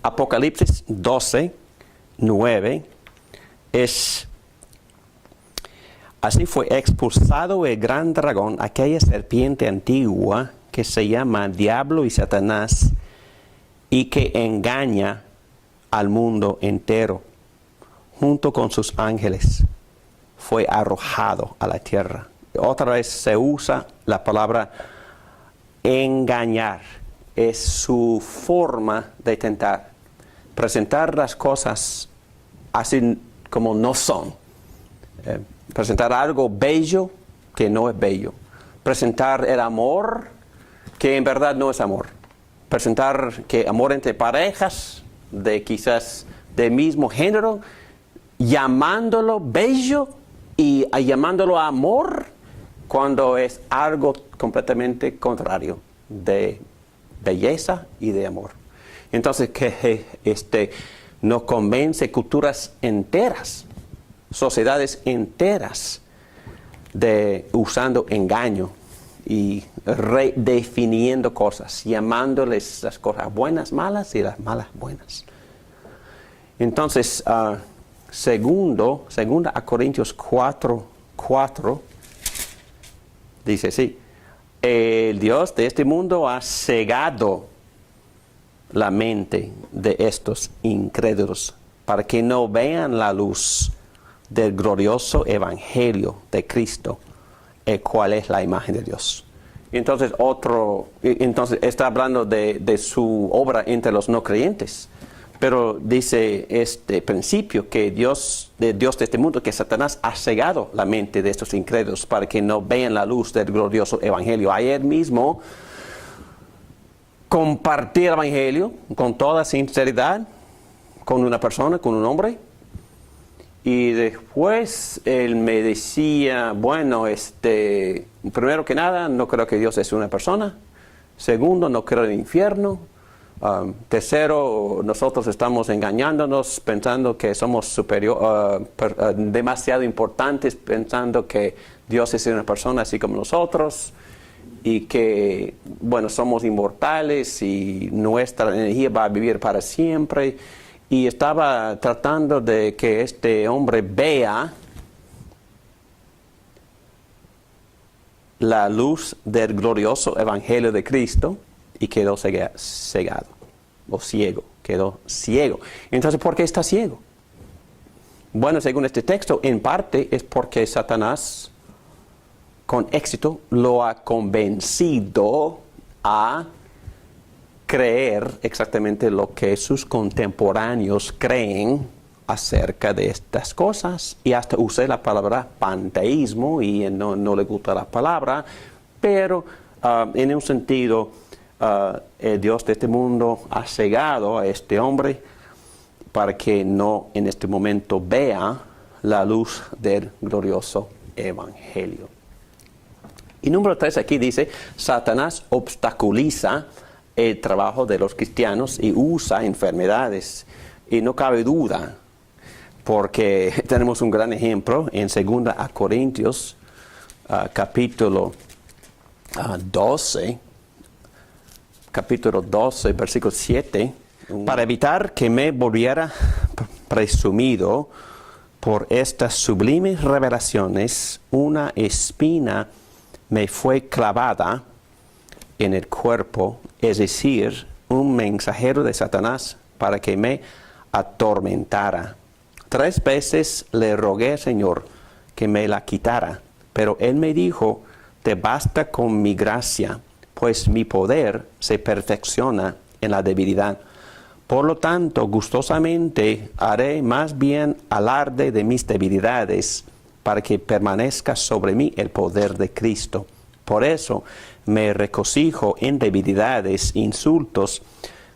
Apocalipsis 12, 9 es: así fue expulsado el gran dragón, aquella serpiente antigua que se llama Diablo y Satanás, y que engaña al mundo entero, junto con sus ángeles. Fue arrojado a la tierra. Otra vez se usa la palabra engañar. Es su forma de tentar, presentar las cosas así como no son. Presentar algo bello que no es bello. Presentar el amor que en verdad no es amor. Presentar que amor entre parejas de quizás del mismo género, llamándolo bello y llamándolo amor, cuando es algo completamente contrario de belleza y de amor. Entonces, que nos convence culturas enteras, sociedades enteras, de usando engaño y redefiniendo cosas, llamándoles las cosas buenas malas y las malas buenas. Entonces, segunda a Corintios 4:4 dice así: el Dios de este mundo ha cegado la mente de estos incrédulos para que no vean la luz del glorioso evangelio de Cristo, el cual es la imagen de Dios. Entonces está hablando de su obra entre los no creyentes, pero dice este principio que Dios de este mundo, que Satanás ha cegado la mente de estos incrédulos para que no vean la luz del glorioso evangelio. Ayer mismo compartí el evangelio con toda sinceridad con una persona, con un hombre, y después él me decía: bueno, primero que nada, no creo que Dios es una persona. Segundo, no creo en el infierno. Tercero, nosotros estamos engañándonos pensando que somos demasiado importantes, pensando que Dios es una persona así como nosotros, y que, bueno, somos inmortales y nuestra energía va a vivir para siempre. Y estaba tratando de que este hombre vea la luz del glorioso evangelio de Cristo, y quedó cegado, o ciego, quedó ciego. Entonces, ¿por qué está ciego? Bueno, según este texto, en parte es porque Satanás, con éxito, lo ha convencido a creer exactamente lo que sus contemporáneos creen acerca de estas cosas. Y hasta usé la palabra panteísmo, y no le gusta la palabra, pero en un sentido, el Dios de este mundo ha cegado a este hombre para que no en este momento vea la luz del glorioso evangelio. Y número 3 aquí dice: Satanás obstaculiza el trabajo de los cristianos y usa enfermedades. Y no cabe duda, porque tenemos un gran ejemplo en 2 Corintios capítulo 12, versículo 7, para evitar que me volviera presumido por estas sublimes revelaciones, una espina me fue clavada en el cuerpo, es decir, un mensajero de Satanás para que me atormentara. 3 veces le rogué al Señor que me la quitara, pero Él me dijo: te basta con mi gracia, pues mi poder se perfecciona en la debilidad. Por lo tanto, gustosamente haré más bien alarde de mis debilidades, para que permanezca sobre mí el poder de Cristo. Por eso me regocijo en debilidades, insultos,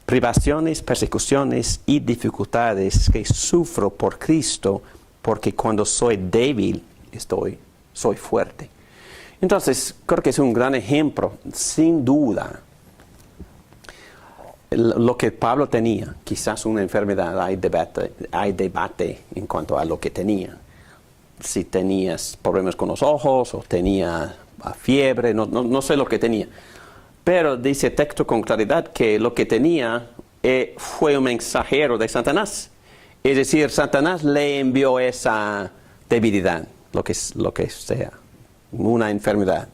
privaciones, persecuciones y dificultades que sufro por Cristo, porque cuando soy débil, soy fuerte. Entonces, creo que es un gran ejemplo, sin duda. lo que Pablo tenía, quizás una enfermedad, hay debate en cuanto a lo que tenía. Si tenías problemas con los ojos o tenía fiebre, no sé lo que tenía. Pero dice el texto con claridad que lo que tenía fue un mensajero de Satanás. Es decir, Satanás le envió esa debilidad, lo que sea, una enfermedad.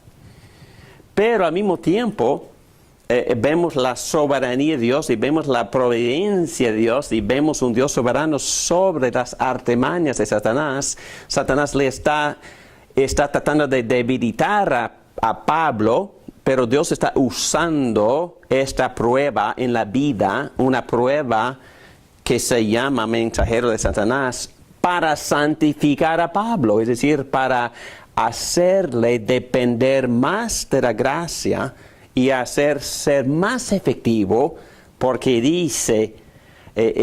Pero al mismo tiempo vemos la soberanía de Dios y vemos la providencia de Dios y vemos un Dios soberano sobre las artimañas de Satanás. Satanás le está tratando de debilitar a Pablo, pero Dios está usando esta prueba en la vida, una prueba que se llama mensajero de Satanás, para santificar a Pablo, es decir, para hacerle depender más de la gracia y hacer ser más efectivo, porque dice,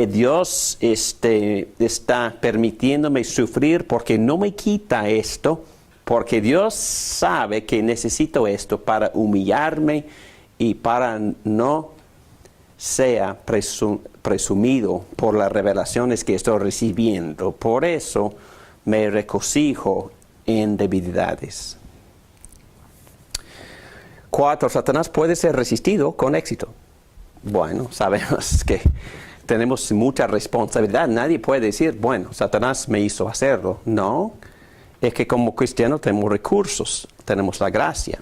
Dios está permitiéndome sufrir porque no me quita esto, porque Dios sabe que necesito esto para humillarme y para no sea presumido por las revelaciones que estoy recibiendo. Por eso me regocijo en debilidades. 4. Satanás puede ser resistido con éxito. Bueno, sabemos que tenemos mucha responsabilidad. Nadie puede decir, bueno, Satanás me hizo hacerlo. No, es que como cristianos tenemos recursos, tenemos la gracia.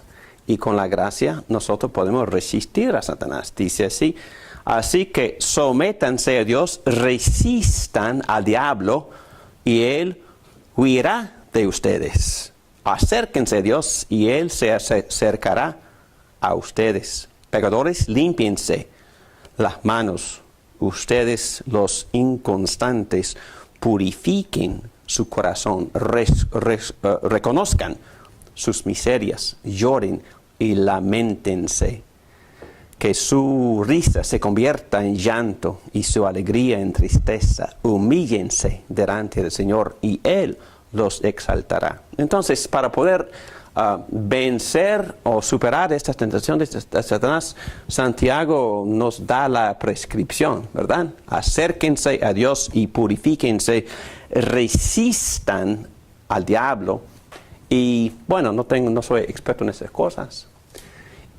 Y con la gracia nosotros podemos resistir a Satanás. Dice así, así que sométanse a Dios, resistan al diablo y él huirá de ustedes. Acérquense a Dios y él se acercará a ustedes. Pecadores, límpiense las manos. Ustedes, los inconstantes, purifiquen su corazón, reconozcan sus miserias, lloren y lamentense. Que su risa se convierta en llanto y su alegría en tristeza. Humíllense delante del Señor y Él los exaltará. Entonces, para poder vencer o superar estas tentaciones de Satanás, Santiago nos da la prescripción, ¿verdad? Acérquense a Dios y purifíquense, resistan al diablo. Y bueno, no soy experto en esas cosas.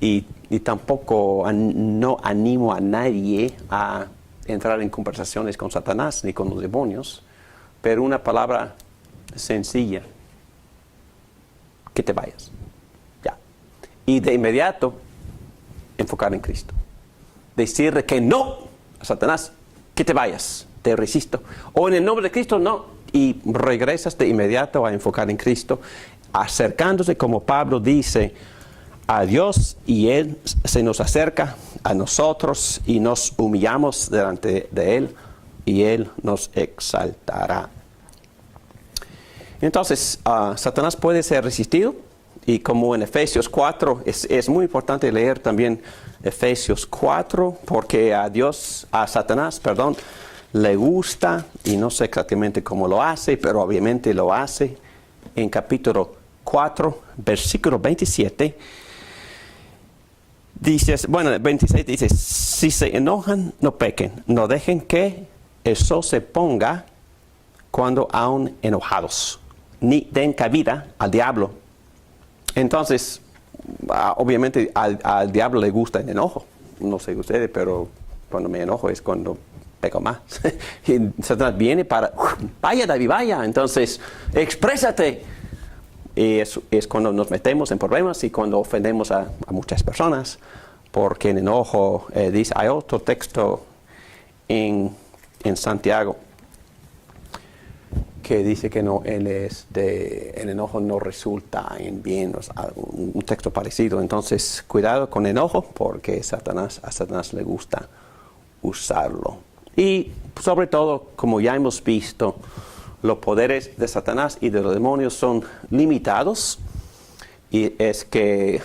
Y tampoco no animo a nadie a entrar en conversaciones con Satanás ni con los demonios, pero una palabra sencilla: que te vayas. Ya. Y de inmediato enfocar en Cristo. Decirle que no a Satanás, que te vayas, te resisto. O en el nombre de Cristo, no. Y regresas de inmediato a enfocar en Cristo, acercándose, como Pablo dice, a Dios, y Él se nos acerca a nosotros y nos humillamos delante de Él y Él nos exaltará. Entonces, Satanás puede ser resistido, y como en Efesios 4, es muy importante leer también Efesios 4, porque a Satanás, le gusta, y no sé exactamente cómo lo hace, pero obviamente lo hace. En capítulo 4, versículo 27, dice, 26 dice, si se enojan, no pequen, no dejen que el sol se ponga cuando aún enojados, ni den cabida al diablo. Entonces, obviamente al diablo le gusta el enojo. No sé ustedes, pero cuando me enojo es cuando peco más. Y Satanás viene para, vaya David, vaya. Entonces, exprésate. Y es cuando nos metemos en problemas y cuando ofendemos a muchas personas. Porque en enojo, dice, hay otro texto en Santiago que dice que no, el enojo no resulta en bien, o sea, un texto parecido. Entonces, cuidado con enojo, porque a Satanás le gusta usarlo. Y sobre todo, como ya hemos visto, los poderes de Satanás y de los demonios son limitados. Y es que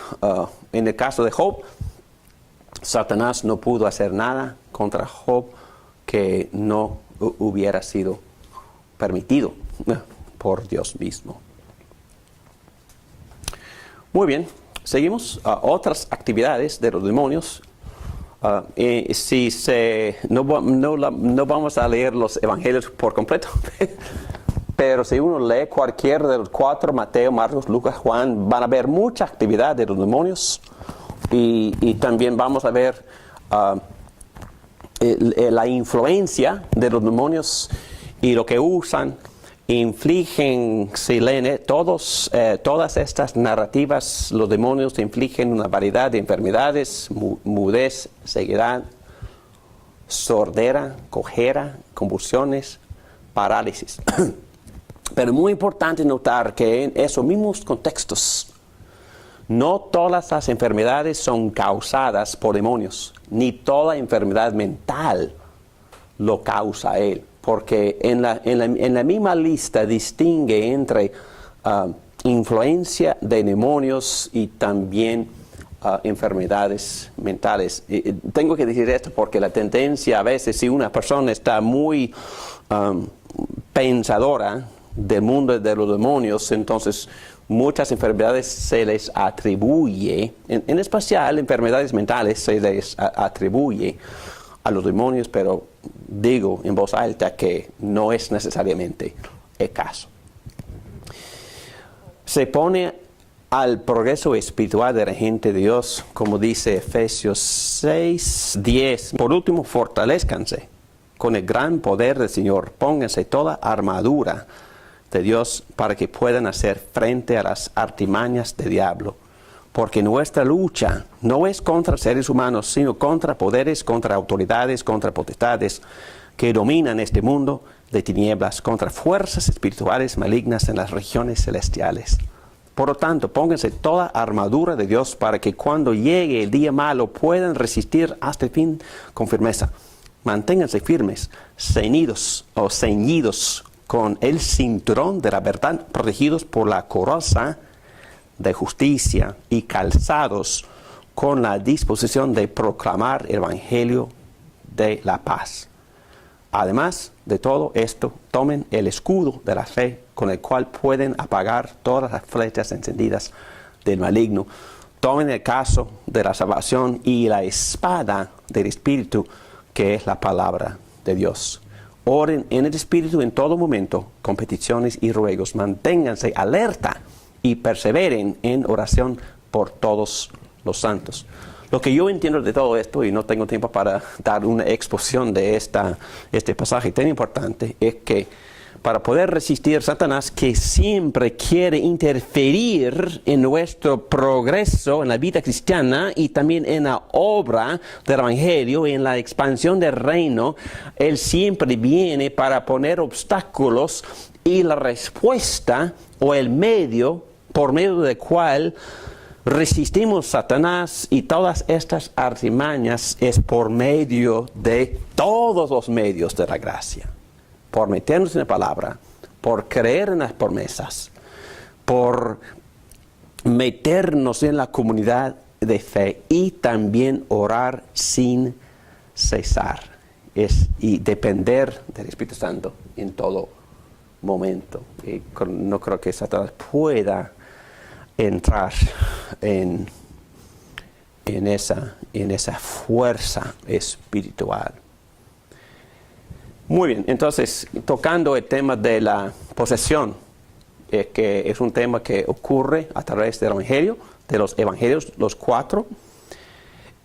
en el caso de Job, Satanás no pudo hacer nada contra Job que no hubiera sido permitido por Dios mismo. Muy bien, seguimos. Otras actividades de los demonios. No vamos a leer los evangelios por completo, pero si uno lee cualquiera de los 4, Mateo, Marcos, Lucas, Juan, van a ver mucha actividad de los demonios y también vamos a ver la influencia de los demonios y lo que usan, infligen, si leen todas estas narrativas, los demonios infligen una variedad de enfermedades, mudez, ceguedad, sordera, cojera, convulsiones, parálisis. Pero es muy importante notar que en esos mismos contextos, no todas las enfermedades son causadas por demonios, ni toda enfermedad mental lo causa él, porque en la misma lista distingue entre influencia de demonios y también enfermedades mentales. Tengo que decir esto porque la tendencia a veces, si una persona está muy pensadora del mundo de los demonios, entonces muchas enfermedades se les atribuye, en especial enfermedades mentales se les atribuye a los demonios, pero digo en voz alta que no es necesariamente el caso. Se pone al progreso espiritual de la gente de Dios, como dice Efesios 6:10. Por último, fortalézcanse con el gran poder del Señor. Pónganse toda armadura de Dios para que puedan hacer frente a las artimañas del diablo. Porque nuestra lucha no es contra seres humanos, sino contra poderes, contra autoridades, contra potestades que dominan este mundo de tinieblas, contra fuerzas espirituales malignas en las regiones celestiales. Por lo tanto, pónganse toda armadura de Dios para que cuando llegue el día malo puedan resistir hasta el fin con firmeza. Manténganse firmes, ceñidos con el cinturón de la verdad, protegidos por la coraza de justicia y calzados con la disposición de proclamar el evangelio de la paz. Además de todo esto, tomen el escudo de la fe con el cual pueden apagar todas las flechas encendidas del maligno. Tomen el casco de la salvación y la espada del Espíritu, que es la palabra de Dios. Oren en el Espíritu en todo momento, con peticiones y ruegos. Manténganse alerta y perseveren en oración por todos los santos. Lo que yo entiendo de todo esto, y no tengo tiempo para dar una exposición de este pasaje tan importante, es que para poder resistir a Satanás, que siempre quiere interferir en nuestro progreso en la vida cristiana y también en la obra del Evangelio, en la expansión del reino, él siempre viene para poner obstáculos, y la respuesta o el medio por medio del cual resistimos a Satanás y todas estas artimañas es por medio de todos los medios de la gracia. Por meternos en la palabra, por creer en las promesas, por meternos en la comunidad de fe y también orar sin cesar. Y depender del Espíritu Santo en todo momento. Y no creo que Satanás pueda entrar en esa fuerza espiritual. Muy bien, entonces, tocando el tema de la posesión, que es un tema que ocurre a través del Evangelio, de los Evangelios, los 4.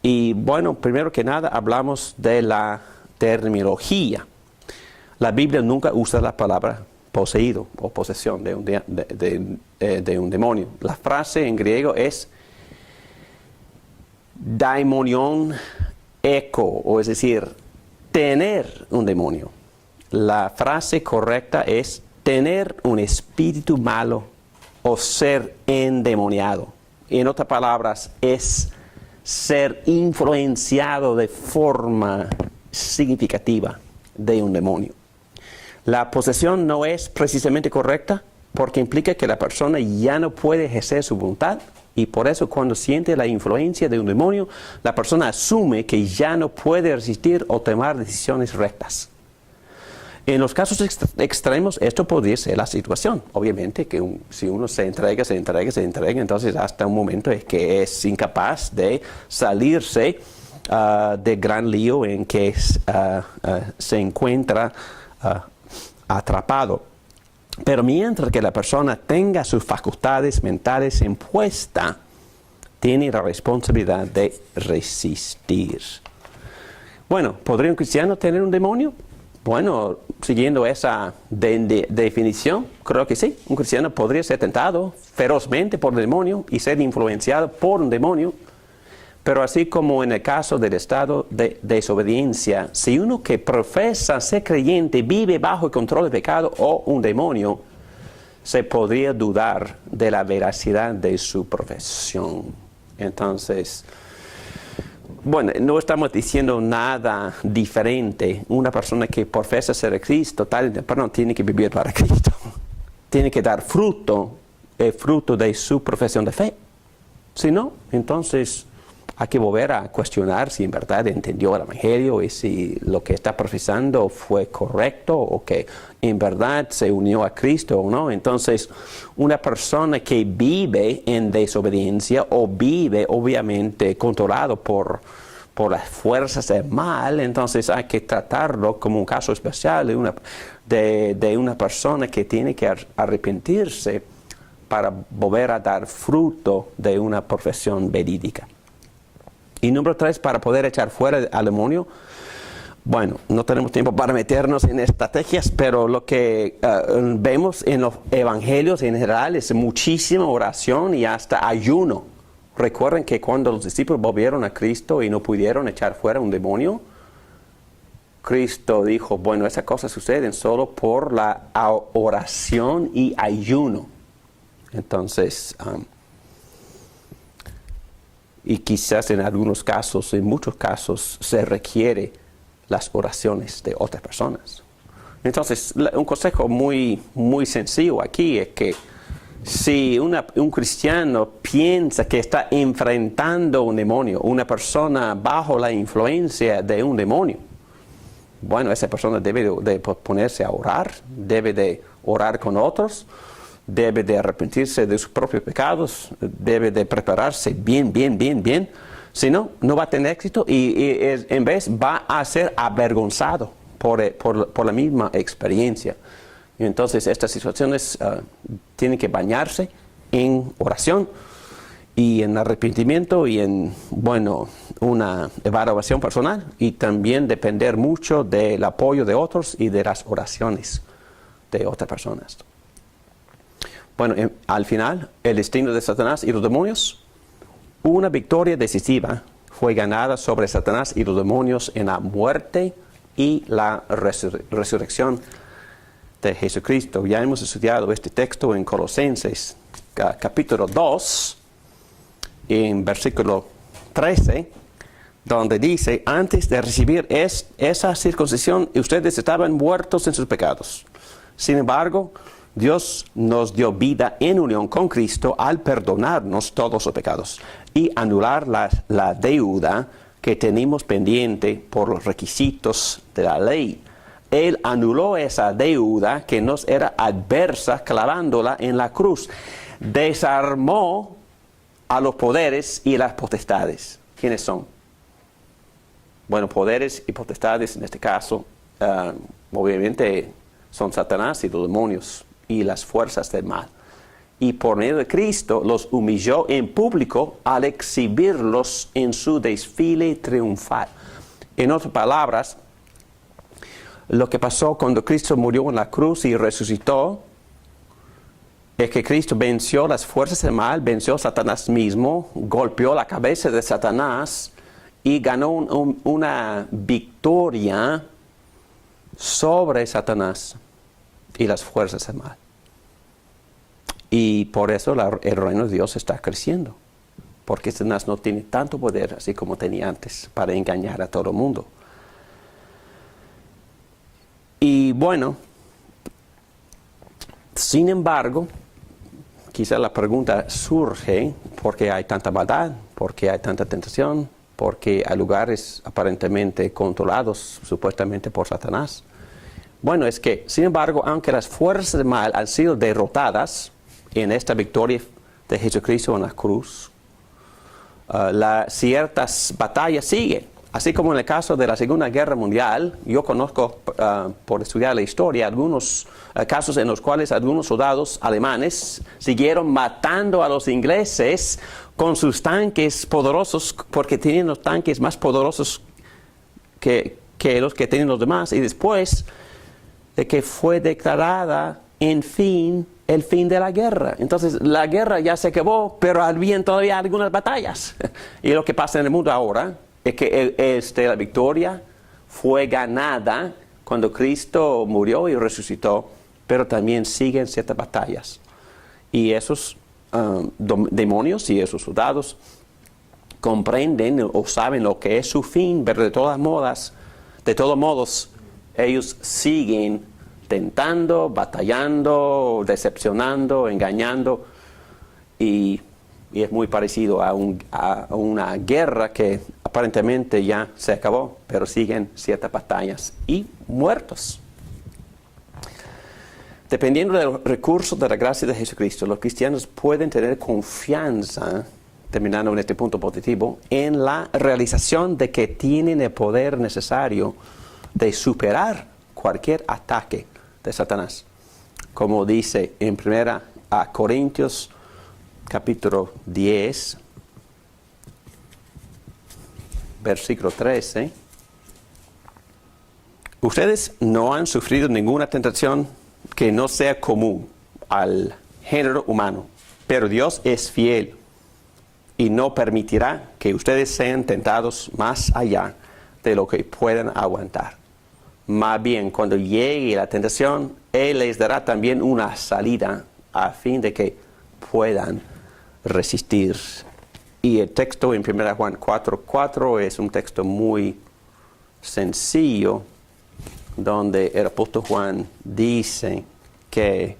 Y bueno, primero que nada hablamos de la terminología. La Biblia nunca usa la palabra poseído o posesión de un demonio. La frase en griego es daimonion eco, o es decir, tener un demonio. La frase correcta es tener un espíritu malo o ser endemoniado. En otras palabras, es ser influenciado de forma significativa de un demonio. La posesión no es precisamente correcta porque implica que la persona ya no puede ejercer su voluntad, y por eso cuando siente la influencia de un demonio, la persona asume que ya no puede resistir o tomar decisiones rectas. En los casos extremos, esto podría ser la situación. Obviamente que si uno se entrega, entonces hasta un momento es que es incapaz de salirse de gran lío en que se encuentra atrapado. Pero mientras que la persona tenga sus facultades mentales en puesta, tiene la responsabilidad de resistir. Bueno, ¿podría un cristiano tener un demonio? Bueno, siguiendo esa definición, creo que sí. Un cristiano podría ser tentado ferozmente por el demonio y ser influenciado por un demonio. Pero así como en el caso del estado de desobediencia, si uno que profesa ser creyente vive bajo el control del pecado o un demonio, se podría dudar de la veracidad de su profesión. Entonces, bueno, no estamos diciendo nada diferente. Una persona que profesa ser de Cristo, tiene que vivir para Cristo. Tiene que dar fruto, el fruto de su profesión de fe. Si no, entonces hay que volver a cuestionar si en verdad entendió el Evangelio y si lo que está profesando fue correcto o que en verdad se unió a Cristo o no. Entonces, una persona que vive en desobediencia o vive obviamente controlado por las fuerzas del mal, entonces hay que tratarlo como un caso especial de una persona que tiene que arrepentirse para volver a dar fruto de una profesión verídica. Y número 3, para poder echar fuera al demonio, bueno, no tenemos tiempo para meternos en estrategias, pero lo que vemos en los evangelios en general es muchísima oración y hasta ayuno. Recuerden que cuando los discípulos volvieron a Cristo y no pudieron echar fuera un demonio, Cristo dijo, bueno, esas cosas suceden solo por la oración y ayuno. Entonces, y quizás en algunos casos, en muchos casos, se requiere las oraciones de otras personas. Entonces, un consejo muy, muy sencillo aquí es que si un cristiano piensa que está enfrentando un demonio, una persona bajo la influencia de un demonio, bueno, esa persona debe de ponerse a orar, debe de orar con otros, debe de arrepentirse de sus propios pecados, debe de prepararse bien. Si no, no va a tener éxito y en vez va a ser avergonzado por la misma experiencia. Y entonces estas situaciones tienen que bañarse en oración y en arrepentimiento y en, una evaluación personal y también depender mucho del apoyo de otros y de las oraciones de otras personas. Bueno, al final, el destino de Satanás y los demonios, una victoria decisiva fue ganada sobre Satanás y los demonios en la muerte y la resurrección de Jesucristo. Ya hemos estudiado este texto en Colosenses, capítulo 2, en versículo 13, donde dice, antes de recibir esa circuncisión, ustedes estaban muertos en sus pecados. Sin embargo, Dios nos dio vida en unión con Cristo al perdonarnos todos los pecados y anular la deuda que teníamos pendiente por los requisitos de la ley. Él anuló esa deuda que nos era adversa clavándola en la cruz. Desarmó a los poderes y las potestades. ¿Quiénes son? Bueno, poderes y potestades en este caso, obviamente son Satanás y los demonios y las fuerzas del mal. Y por medio de Cristo los humilló en público al exhibirlos en su desfile triunfal. En otras palabras, lo que pasó cuando Cristo murió en la cruz y resucitó es que Cristo venció las fuerzas del mal, venció a Satanás mismo, golpeó la cabeza de Satanás y ganó una victoria sobre Satanás y las fuerzas del mal. Y por eso el reino de Dios está creciendo. Porque Satanás no tiene tanto poder así como tenía antes para engañar a todo el mundo. Y bueno, sin embargo, quizá la pregunta surge, ¿por qué hay tanta maldad? ¿Por qué hay tanta tentación? ¿Por qué hay lugares aparentemente controlados supuestamente por Satanás? Bueno, es que, sin embargo, aunque las fuerzas del mal han sido derrotadas en esta victoria de Jesucristo en la cruz, ciertas batallas siguen. así como en el caso de la Segunda Guerra Mundial, yo conozco por estudiar la historia algunos casos en los cuales algunos soldados alemanes siguieron matando a los ingleses con sus tanques poderosos, porque tenían los tanques más poderosos que los que tenían los demás, y después de que fue declarada el fin de la guerra. Entonces la guerra ya se acabó, pero habían todavía algunas batallas. Y lo que pasa en el mundo ahora es que la victoria fue ganada cuando Cristo murió y resucitó, pero también siguen ciertas batallas. Y esos demonios y esos soldados comprenden o saben lo que es su fin, pero de todos modos, ellos siguen tentando, batallando, decepcionando, engañando, y es muy parecido a una guerra que aparentemente ya se acabó, pero siguen ciertas batallas y muertos. Dependiendo de los recursos de la gracia de Jesucristo, los cristianos pueden tener confianza, terminando en este punto positivo, en la realización de que tienen el poder necesario de superar cualquier ataque de Satanás. Como dice en 1 Corintios capítulo 10, versículo 13, ustedes no han sufrido ninguna tentación que no sea común al género humano, pero Dios es fiel y no permitirá que ustedes sean tentados más allá de lo que puedan aguantar. Más bien, cuando llegue la tentación, Él les dará también una salida a fin de que puedan resistir. Y el texto en 1 Juan 4:4 es un texto muy sencillo, donde el apóstol Juan dice que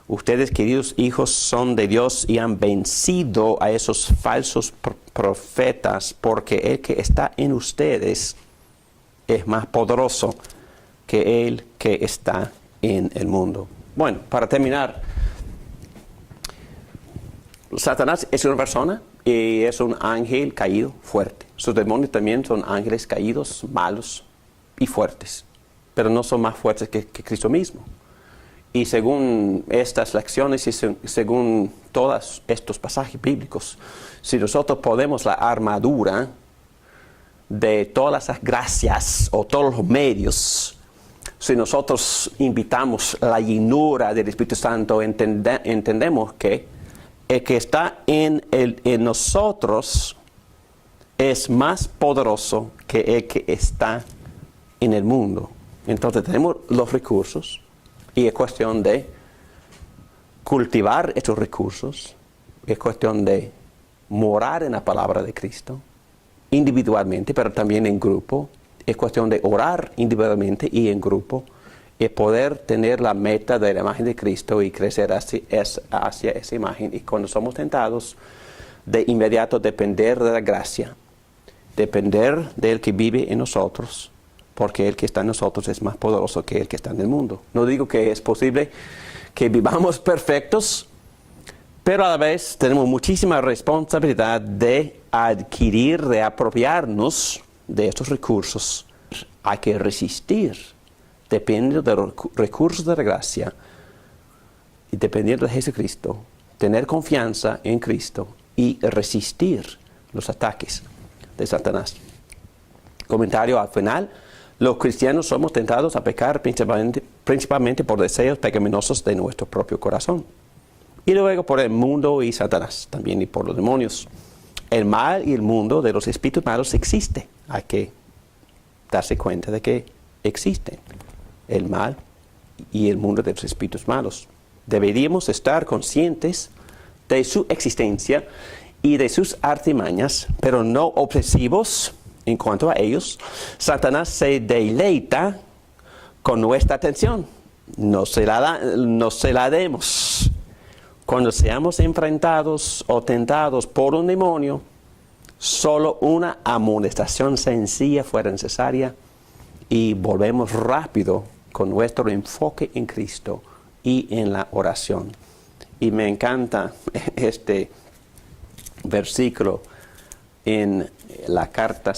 ustedes, queridos hijos, son de Dios y han vencido a esos falsos profetas, porque el que está en ustedes es más poderoso que el que está en el mundo. Bueno, para terminar, Satanás es una persona y es un ángel caído fuerte. Sus demonios también son ángeles caídos, malos y fuertes, pero no son más fuertes que Cristo mismo. Y según estas lecciones y según todos estos pasajes bíblicos, si nosotros ponemos la armadura de todas las gracias o todos los medios, si nosotros invitamos la llenura del Espíritu Santo, entendemos que el que está en nosotros es más poderoso que el que está en el mundo. Entonces tenemos los recursos y es cuestión de cultivar estos recursos, es cuestión de morar en la palabra de Cristo, individualmente, pero también en grupo. Es cuestión de orar individualmente y en grupo, y poder tener la meta de la imagen de Cristo y crecer hacia esa imagen. Y cuando somos tentados, de inmediato depender de la gracia, depender del que vive en nosotros, porque el que está en nosotros es más poderoso que el que está en el mundo. No digo que es posible que vivamos perfectos, pero a la vez tenemos muchísima responsabilidad de adquirir, de apropiarnos de estos recursos. Hay que resistir, dependiendo de los recursos de la gracia y dependiendo de Jesucristo, tener confianza en Cristo y resistir los ataques de Satanás. Comentario al final: los cristianos somos tentados a pecar principalmente por deseos pecaminosos de nuestro propio corazón, y luego por el mundo y Satanás también, y por los demonios. El mal y el mundo de los espíritus malos existe. Hay que darse cuenta de que existen el mal y el mundo de los espíritus malos. Deberíamos estar conscientes de su existencia y de sus artimañas, pero no obsesivos en cuanto a ellos. Satanás se deleita con nuestra atención. No se la demos. Cuando seamos enfrentados o tentados por un demonio, solo una amonestación sencilla fuera necesaria y volvemos rápido con nuestro enfoque en Cristo y en la oración. Y me encanta este versículo en la carta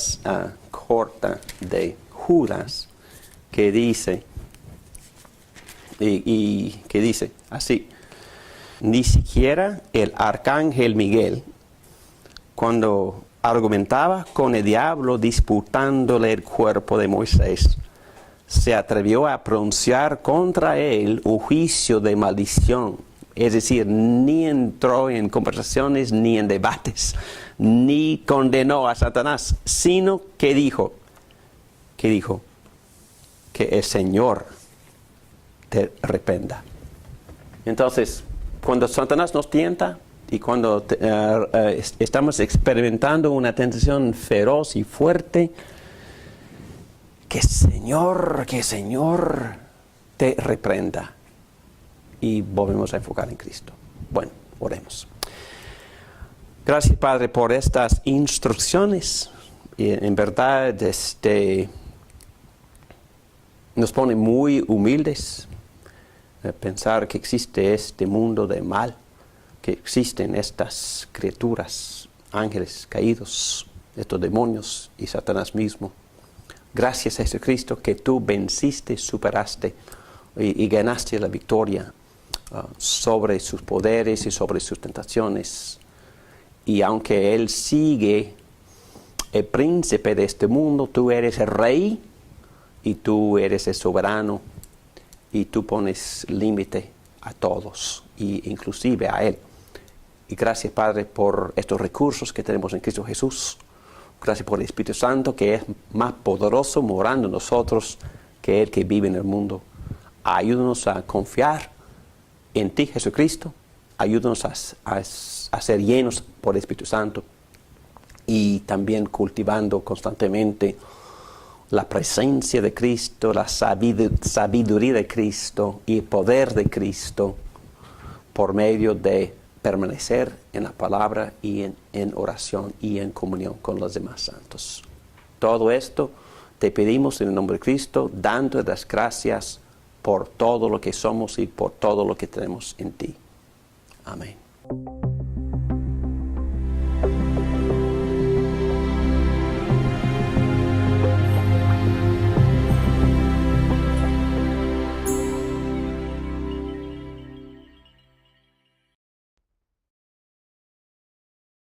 corta de Judas, que dice, y que dice así: ni siquiera el arcángel Miguel, cuando argumentaba con el diablo disputándole el cuerpo de Moisés, se atrevió a pronunciar contra él un juicio de maldición. Es decir, ni entró en conversaciones ni en debates, ni condenó a Satanás, sino que dijo que el Señor te reprenda. Entonces, cuando Satanás nos tienta y cuando estamos experimentando una tentación feroz y fuerte, que el Señor te reprenda. Y volvemos a enfocar en Cristo. Bueno, oremos. Gracias, Padre, por estas instrucciones. Y en verdad, nos pone muy humildes pensar que existe este mundo de mal, que existen estas criaturas, ángeles caídos, estos demonios y Satanás mismo. Gracias a Jesucristo que tú venciste, superaste y ganaste la victoria sobre sus poderes y sobre sus tentaciones. Y aunque Él sigue el príncipe de este mundo, tú eres el rey y tú eres el soberano y tú pones límite a todos, y inclusive a Él. Y gracias, Padre, por estos recursos que tenemos en Cristo Jesús. Gracias por el Espíritu Santo, que es más poderoso morando en nosotros que el que vive en el mundo. Ayúdanos a confiar en ti, Jesucristo. Ayúdanos a ser llenos por el Espíritu Santo, y también cultivando constantemente la presencia de Cristo, la sabiduría de Cristo y el poder de Cristo por medio de permanecer en la palabra y en oración y en comunión con los demás santos. Todo esto te pedimos en el nombre de Cristo, dando las gracias por todo lo que somos y por todo lo que tenemos en ti. Amén.